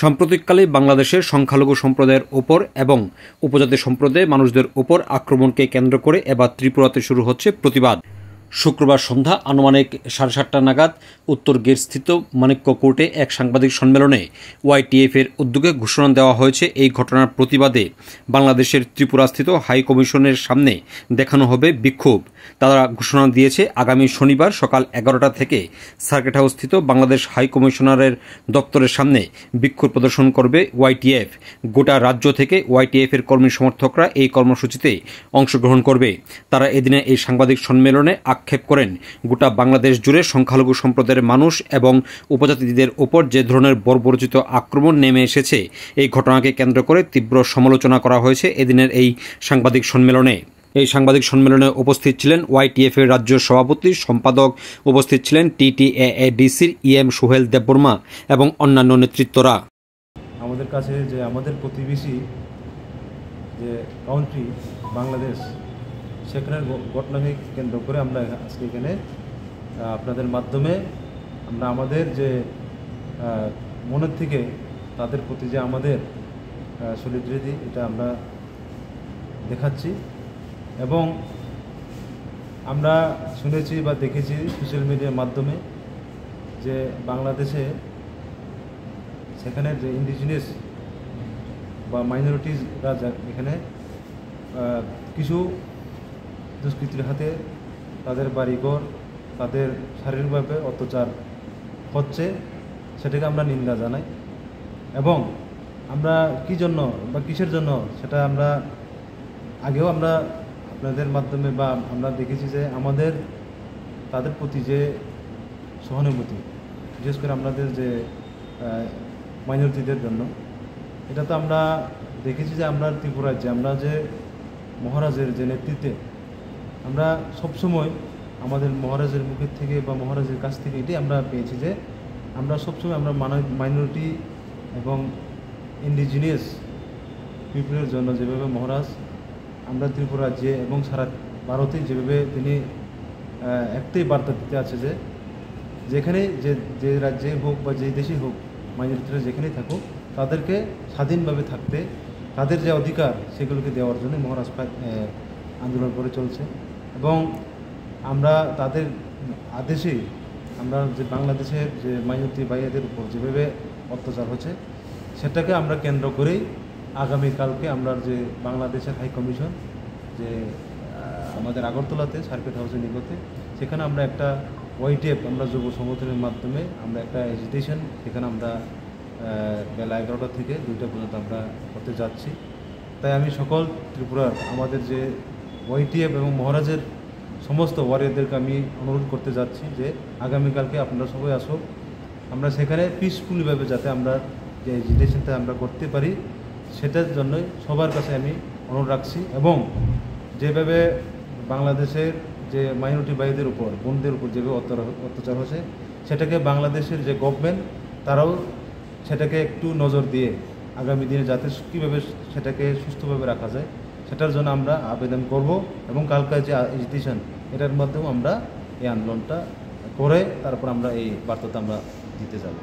সাম্প্রতিককালে বাংলাদেশের সংখ্যালঘু সম্প্রদায়ের ওপর এবং উপজাতি সম্প্রদায়ের মানুষদের ওপর আক্রমণকে কেন্দ্র করে এবার ত্রিপুরাতে শুরু হচ্ছে প্রতিবাদ। শুক্রবার সন্ধ্যা আনুমানিক 7:30 নাগাদ উত্তর গেটস্থিত মানিক্য কোর্টে এক সাংবাদিক সম্মেলনে ওয়াইটিএফের উদ্যোগে ঘোষণা দেওয়া হয়েছে এই ঘটনার প্রতিবাদে বাংলাদেশের ত্রিপুরাস্থিত হাই কমিশনের সামনে দেখানো হবে বিক্ষোভ। তারা ঘোষণা দিয়েছে আগামী শনিবার সকাল 11টা থেকে সার্কিট হাউসস্থিত বাংলাদেশ হাই কমিশনারের দপ্তরের সামনে বিক্ষোভ প্রদর্শন করবে ওয়াইটিএফ। গোটা রাজ্য থেকে ওয়াইটিএফের কর্মী সমর্থকরা এই কর্মসূচিতে অংশগ্রহণ করবে। তারা এদিনে এই সাংবাদিক সম্মেলনে আক্ষেপ করেন গোটা বাংলাদেশ জুড়ে সংখ্যালঘু সম্প্রদায়ের মানুষ এবং উপজাতিদের ওপর যে ধরনের বর্বরচিত আক্রমণ নেমে এসেছে, এই ঘটনাকে কেন্দ্র করে তীব্র সমালোচনা করা হয়েছে এদিনের এই সাংবাদিক সম্মেলনে। এই সাংবাদিক সম্মেলনে উপস্থিত ছিলেন ওয়াইটিএফ এর রাজ্য সভাপতি সম্পাদক, উপস্থিত ছিলেন টিটিএডিসির ইএম সোহেল দেববর্মা এবং অন্যান্য নেতৃত্বরা। আমাদের কাছে যে আমাদের প্রতিবেশী যে কাউন্ট্রি বাংলাদেশ, সেখানের ঘটনাকে কেন্দ্র করে আমরা আজকে এখানে আপনাদের মাধ্যমে আমরা আমাদের যে মনের থেকে তাদের প্রতি যে আমাদের সলিডারিটি, এটা আমরা দেখাচ্ছি। এবং আমরা শুনেছি বা দেখেছি সোশ্যাল মিডিয়ার মাধ্যমে যে বাংলাদেশে সেখানের যে ইন্ডিজিনিয়াস বা মাইনরিটিসরা এখানে কিছু দুষ্কৃতির হাতে তাদের বাড়িঘর, তাদের শারীরিকভাবে অত্যাচার হচ্ছে, সেটাকে আমরা নিন্দা জানাই। এবং আমরা কী জন্য বা কিসের জন্য সেটা আমরা আগেও আমরা আপনাদের মাধ্যমে বা আমরা দেখেছি যে আমাদের তাদের প্রতি যে সহানুভূতি, বিশেষ করে আমাদের যে মাইনরিটিদের জন্য, এটা তো আমরা দেখেছি যে আমরা ত্রিপুরায় যে আমরা যে মহারাজের যে নেতৃত্বে আমরা সবসময় আমাদের মহারাজের মুখের থেকে বা মহারাজের কাছ থেকে এটাই আমরা পেয়েছি যে আমরা সবসময় আমরা মাইনরিটি এবং ইন্ডিজিনিয়াস পিপলের জন্য যেভাবে মহারাজ আমরা ত্রিপুরা রাজ্যে এবং সারা ভারতে যেভাবে তিনি একটাই বার্তা দিতে আছে যে যেখানে যে রাজ্যে হোক বা যে দেশেই হোক, মাইনরিটিরা যেখানেই থাকুক তাদেরকে স্বাধীনভাবে থাকতে, তাদের যে অধিকার সেগুলোকে দেওয়ার জন্য মহারাজ আন্দোলন করে চলছে। এবং আমরা তাদের আদেশেই আমরা যে বাংলাদেশের যে মাইনরিটি ভাইয়াদের উপর যেভাবে অত্যাচার হচ্ছে, সেটাকে আমরা কেন্দ্র করেই আগামীকালকে আমরা যে বাংলাদেশের হাই কমিশন যে আমাদের আগরতলাতে সার্কিট হাউসের নিকটে, সেখানে আমরা একটা ওয়াইটিএফ আমরা যুব সংগঠনের মাধ্যমে আমরা একটা এজিটেশন সেখানে আমরা বেলা 11টা থেকে 2টা পর্যন্ত আমরা করতে যাচ্ছি। তাই আমি সকল ত্রিপুরার আমাদের যে ওয়াইটিএফ এবং মহারাজের সমস্ত ওয়ারিয়ারদেরকে আমি অনুরোধ করতে যাচ্ছি যে আগামীকালকে আপনারা সবাই আসুক, আমরা সেখানে পিসফুলিভাবে যাতে আমরা যে এজিটেশনটা আমরা করতে পারি, সেটার জন্যই সবার কাছে আমি অনুরোধ রাখছি। এবং যেভাবে বাংলাদেশের যে মাইনরিটি ভাইদের উপর, বোনদের উপর যেভাবে অত্যাচার হচ্ছে, সেটাকে বাংলাদেশের যে গভর্নমেন্ট তারাও সেটাকে একটু নজর দিয়ে আগামী দিনে যাতে কীভাবে সেটাকে সুস্থভাবে রাখা যায় সেটার জন্য আমরা আবেদন করব। এবং কালকার যে এজিটেশন, এটার মাধ্যমেও আমরা এই আন্দোলনটা করে তারপর আমরা এই বার্তাটা আমরা দিতে যাব।